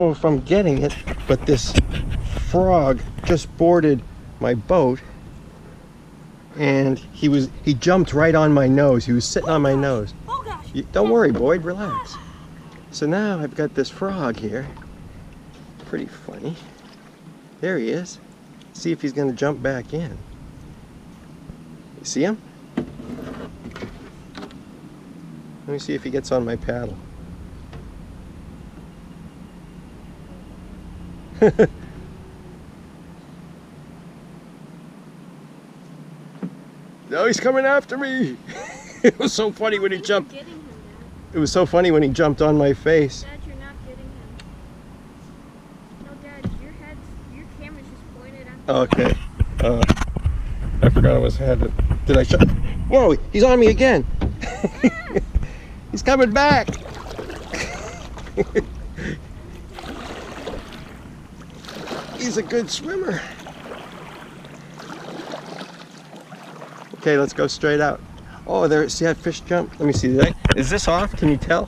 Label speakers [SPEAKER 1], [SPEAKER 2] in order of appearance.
[SPEAKER 1] know if I'm getting it, but this frog just boarded my boat, and he jumped right on my nose. He was sitting on my nose.
[SPEAKER 2] Oh gosh.
[SPEAKER 1] Don't worry, Boyd, relax. So now I've got this frog here. Pretty funny. There he is. See if he's going to jump back in. You see him? Let me see if he gets on my paddle. No, he's coming after me. It was so funny when he jumped. It was so funny when he jumped on my face.
[SPEAKER 2] Dad, you're not getting him. No, Dad, your camera's just pointed at
[SPEAKER 1] Okay. I forgot I was headed. Did I shut? Whoa, he's on me again. He's coming back. He's a good swimmer. Okay, let's go straight out. Oh, there, see that fish jump? Let me see, is this off? Can you tell?